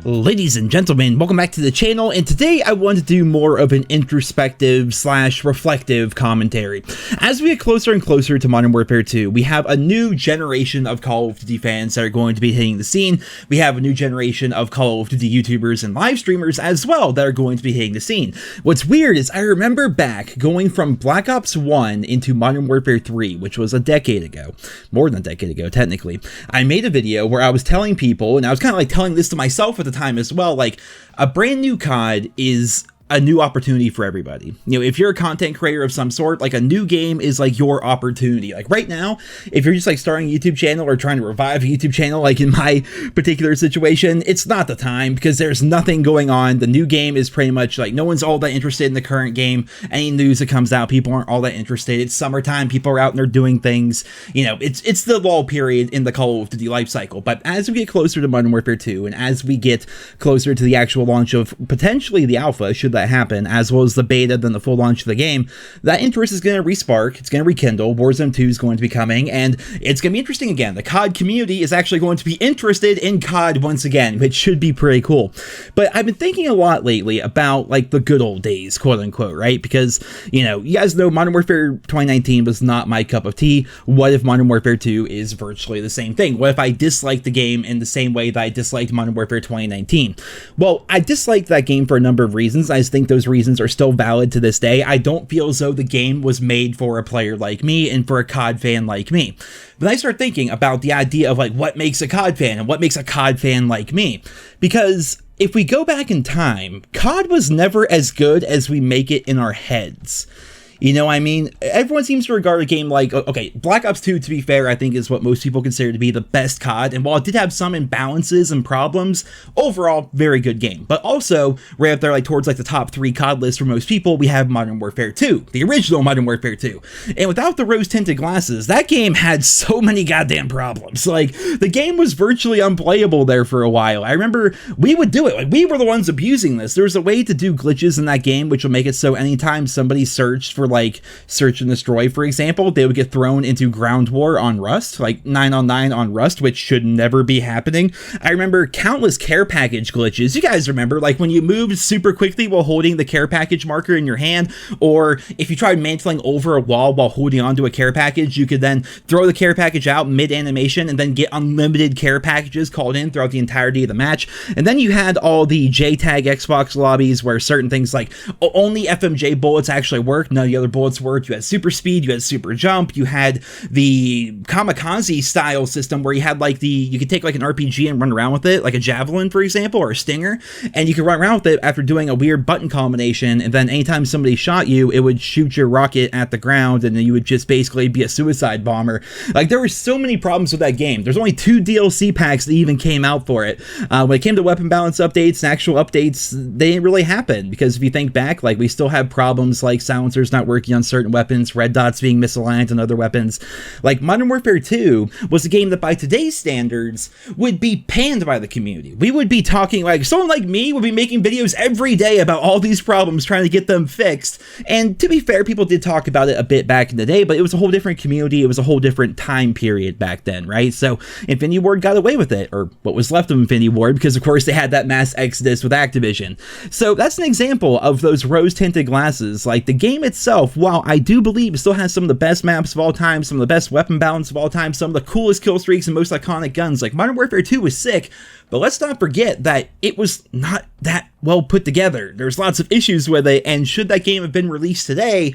Ladies and gentlemen, welcome back to the channel, and today I want to do more of an introspective / reflective commentary. As we get closer and closer to Modern Warfare 2, we have a new generation of Call of Duty fans that are going to be hitting the scene. We have a new generation of Call of Duty YouTubers and live streamers as well that are going to be hitting the scene. What's weird is I remember back going from Black Ops 1 into Modern Warfare 3, which was a decade ago, more than a decade ago technically. I made a video where I was telling people, and I was kind of like telling this to myself at the time as well, like a brand new COD is a new opportunity for everybody. You know, if you're a content creator of some sort, like a new game is like your opportunity. Like right now, if you're just like starting a YouTube channel or trying to revive a YouTube channel, like in my particular situation, it's not the time because there's nothing going on. The new game is pretty much like no one's all that interested in the current game. Any news that comes out, people aren't all that interested. It's summertime, people are out and they're doing things. You know, it's the lull period in the Call of Duty life cycle. But as we get closer to Modern Warfare 2 and as we get closer to the actual launch of potentially the alpha, should that happen, as well as the beta, then the full launch of the game, that interest is going to respark, it's going to rekindle, Warzone 2 is going to be coming, and it's going to be interesting again. The COD community is actually going to be interested in COD once again, which should be pretty cool. But I've been thinking a lot lately about like the good old days, quote unquote, right? Because, you know, you guys know Modern Warfare 2019 was not my cup of tea. What if Modern Warfare 2 is virtually the same thing? What if I dislike the game in the same way that I disliked Modern Warfare 2019? Well, I disliked that game for a number of reasons. I just think those reasons are still valid to this day. I don't feel as though the game was made for a player like me and for a COD fan like me. Then I start thinking about the idea of like what makes a COD fan and what makes a COD fan like me. Because if we go back in time, COD was never as good as we make it in our heads. You know what I mean? Everyone seems to regard a game like, okay, Black Ops 2, to be fair, I think is what most people consider to be the best COD, and while it did have some imbalances and problems, overall, very good game. But also, right up there, like towards like the top 3 COD list for most people, we have Modern Warfare 2, the original Modern Warfare 2. And without the rose-tinted glasses, that game had so many goddamn problems. Like, the game was virtually unplayable there for a while. I remember we would do it. Like, we were the ones abusing this. There was a way to do glitches in that game, which will make it so anytime somebody searched for like search and destroy, for example, they would get thrown into ground war on Rust, like 9-on-9 on Rust, which should never be happening. I remember countless care package glitches. You guys remember, like when you moved super quickly while holding the care package marker in your hand, or if you tried mantling over a wall while holding onto a care package, you could then throw the care package out mid-animation and then get unlimited care packages called in throughout the entirety of the match. And then you had all the JTAG Xbox lobbies where certain things like only FMJ bullets actually worked, none of the other bullets worked. You had super speed, you had super jump, you had the kamikaze style system where you had like you could take like an RPG and run around with it, like a javelin, for example, or a stinger, and you could run around with it after doing a weird button combination, and then anytime somebody shot you, it would shoot your rocket at the ground, and then you would just basically be a suicide bomber. Like, there were so many problems with that game. There's only 2 DLC packs that even came out for it. When it came to weapon balance updates and actual updates, they didn't really happen, because if you think back, like, we still have problems like silencers not working on certain weapons, red dots being misaligned on other weapons. Like, Modern Warfare 2 was a game that by today's standards would be panned by the community. We would be talking, like, someone like me would be making videos every day about all these problems, trying to get them fixed. And to be fair, people did talk about it a bit back in the day, but it was a whole different community, it was a whole different time period back then, right? So Infinity Ward got away with it, or what was left of Infinity Ward, because of course they had that mass exodus with Activision. So that's an example of those rose-tinted glasses. Like, the game itself, while I do believe it still has some of the best maps of all time, some of the best weapon balance of all time, some of the coolest kill streaks and most iconic guns, like Modern Warfare 2 was sick, but let's not forget that it was not that well put together. There's lots of issues with it, and should that game have been released today,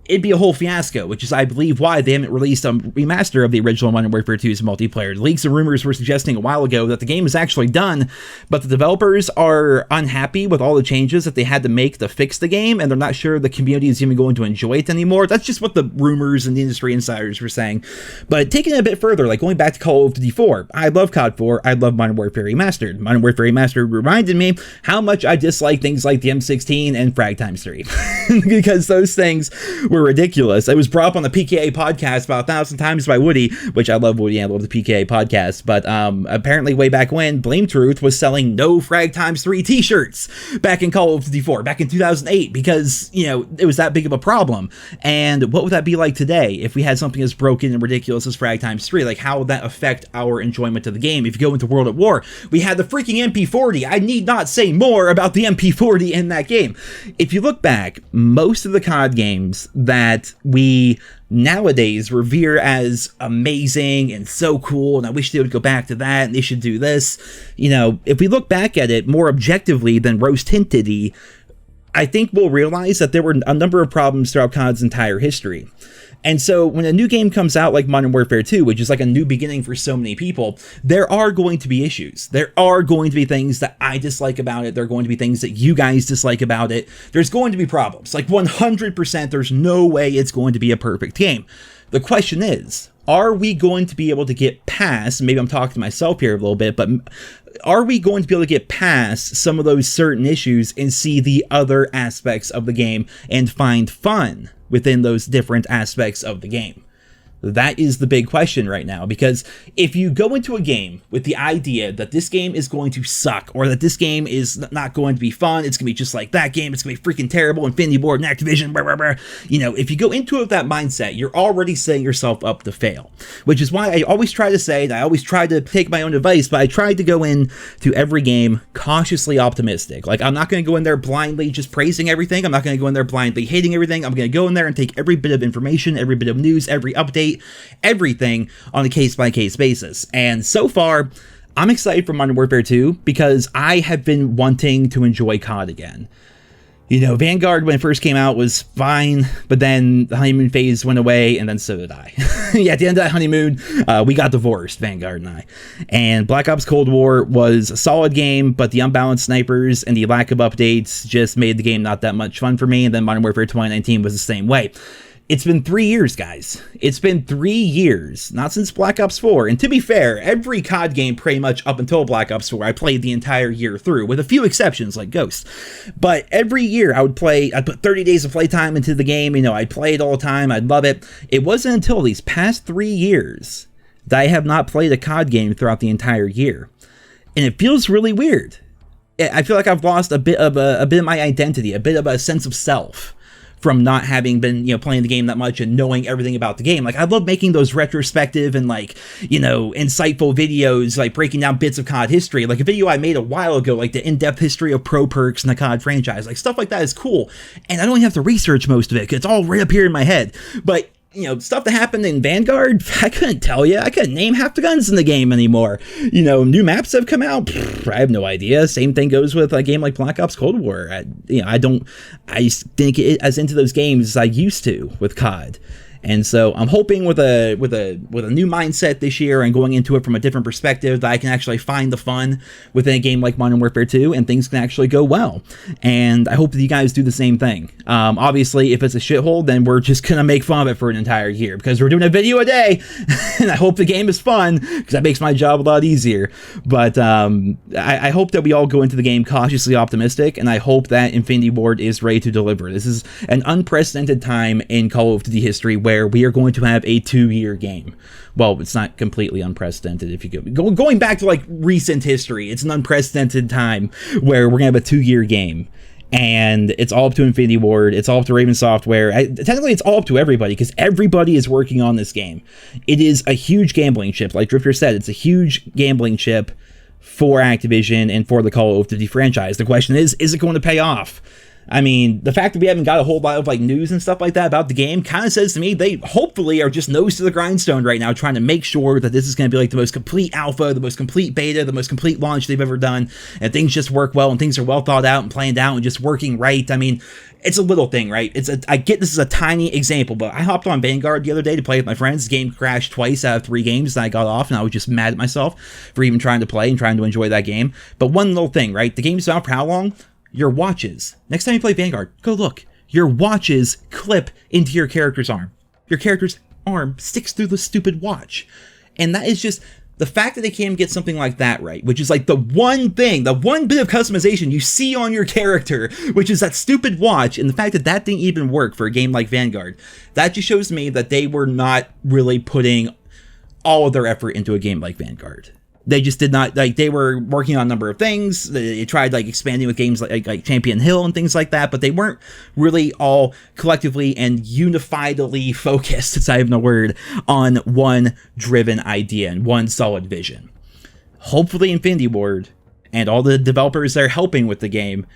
it'd be a whole fiasco, which is, I believe, why they haven't released a remaster of the original Modern Warfare 2's multiplayer. Leaks and rumors were suggesting a while ago that the game is actually done, but the developers are unhappy with all the changes that they had to make to fix the game, and they're not sure the community is even going to enjoy it anymore. That's just what the rumors and the industry insiders were saying. But taking it a bit further, like going back to Call of Duty 4, I love COD 4, I love Modern Warfare Remastered. Modern Warfare Remastered reminded me how much I dislike things like the M16 and Frag Times 3, because those things were ridiculous. It was brought up on the PKA podcast about 1,000 times by Woody, which I love Woody, I love the PKA podcast, but apparently way back when, Blame Truth was selling no Frag Times 3 t-shirts back in Call of Duty 4, back in 2008, because, you know, it was that big of a problem. And what would that be like today if we had something as broken and ridiculous as Frag Times 3? Like, how would that affect our enjoyment of the game? If you go into World at War, we had the freaking MP40. I need not say more about the MP40 in that game. If you look back, most of the COD games that we nowadays revere as amazing and so cool, and I wish they would go back to that, and they should do this, you know, if we look back at it more objectively than rose-tintedy, I think we'll realize that there were a number of problems throughout COD's entire history. And so when a new game comes out like Modern Warfare 2, which is like a new beginning for so many people, there are going to be issues. There are going to be things that I dislike about it. There are going to be things that you guys dislike about it. There's going to be problems. Like 100%, there's no way it's going to be a perfect game. The question is, are we going to be able to get past, maybe I'm talking to myself here a little bit, but are we going to be able to get past some of those certain issues and see the other aspects of the game and find fun within those different aspects of the game? That is the big question right now, because if you go into a game with the idea that this game is going to suck, or that this game is not going to be fun, it's going to be just like that game, it's going to be freaking terrible, Infinity Ward and Activision, blah, blah, blah. You know, if you go into it with that mindset, you're already setting yourself up to fail, which is why I always try to say, and I always try to take my own advice, but I tried to go in to every game cautiously optimistic. Like, I'm not going to go in there blindly just praising everything. I'm not going to go in there blindly hating everything. I'm going to go in there and take every bit of information, every bit of news, every update, everything on a case-by-case basis. And so far, I'm excited for Modern Warfare 2 because I have been wanting to enjoy COD again. You know, Vanguard, when it first came out, was fine, but then the honeymoon phase went away, and then so did I. Yeah, at the end of that honeymoon, we got divorced, Vanguard and I. And Black Ops Cold War was a solid game, but the unbalanced snipers and the lack of updates just made the game not that much fun for me, and then Modern Warfare 2019 was the same way. It's been 3 years, guys. It's been 3 years, not since Black Ops 4. And to be fair, every COD game pretty much up until Black Ops 4, I played the entire year through, with a few exceptions like Ghost. But every year I'd put 30 days of playtime into the game, you know, I'd play it all the time, I'd love it. It wasn't until these past 3 years that I have not played a COD game throughout the entire year. And it feels really weird. I feel like I've lost a bit of my identity, a bit of a sense of self, from not having been, you know, playing the game that much and knowing everything about the game. Like, I love making those retrospective and, like, you know, insightful videos, like breaking down bits of COD history. Like a video I made a while ago, like the in-depth history of pro perks in the COD franchise. Like, stuff like that is cool. And I don't even have to research most of it, because it's all right up here in my head. But, you know, stuff that happened in Vanguard, I couldn't tell you. I couldn't name half the guns in the game anymore. You know, new maps have come out. I have no idea. Same thing goes with a game like Black Ops Cold War. I didn't get as into those games as I used to with COD. And so I'm hoping with a new mindset this year and going into it from a different perspective that I can actually find the fun within a game like Modern Warfare 2 and things can actually go well. And I hope that you guys do the same thing. Obviously, if it's a shithole, then we're just going to make fun of it for an entire year because we're doing a video a day. And I hope the game is fun because that makes my job a lot easier. But I hope that we all go into the game cautiously optimistic, and I hope that Infinity Ward is ready to deliver. This is an unprecedented time in Call of Duty history where we are going to have a 2-year game. Well, it's not completely unprecedented if you going back to like recent history. It's an unprecedented time where we're gonna have a 2-year game, and it's all up to Infinity Ward. It's all up to Raven Software. Technically, it's all up to everybody because everybody is working on this game. It is a huge gambling chip, like Drifter said. It's a huge gambling chip for Activision and for the Call of Duty franchise. The question is it going to pay off? I mean, the fact that we haven't got a whole lot of like news and stuff like that about the game kind of says to me they hopefully are just nose to the grindstone right now, trying to make sure that this is going to be like the most complete alpha, the most complete beta, the most complete launch they've ever done, and things just work well and things are well thought out and planned out and just working right. I mean, it's a little thing, right? I get this is a tiny example, but I hopped on Vanguard the other day to play with my friends. The game crashed twice out of 3 games, and I got off, and I was just mad at myself for even trying to play and trying to enjoy that game. But one little thing, right? The game's out for how long? Your watches. Next time you play Vanguard, go look. Your watches clip into your character's arm. Your character's arm sticks through the stupid watch. And that is just the fact that they can't get something like that right, which is like the one thing, the one bit of customization you see on your character, which is that stupid watch, and the fact that that didn't even work for a game like Vanguard, that just shows me that they were not really putting all of their effort into a game like Vanguard. They just did not, like, they were working on a number of things. They tried, like, expanding with games like Champion Hill and things like that, but they weren't really all collectively and unifiedly focused, it's not even a word, on one driven idea and one solid vision. Hopefully Infinity Ward and all the developers that are helping with the game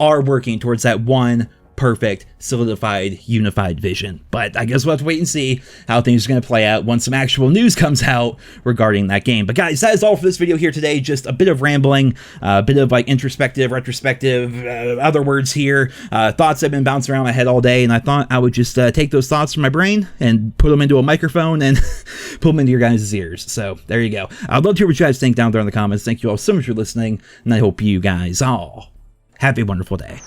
are working towards that one perfect, solidified, unified vision. But I guess we'll have to wait and see how things are going to play out once some actual news comes out regarding that game. But guys, that is all for this video here today. Just a bit of rambling, a bit of like introspective, retrospective, other words here. Thoughts have been bouncing around my head all day, and I thought I would just take those thoughts from my brain and put them into a microphone and put them into your guys' ears. So there you go. I'd love to hear what you guys think down there in the comments. Thank you all so much for listening, and I hope you guys all have a wonderful day.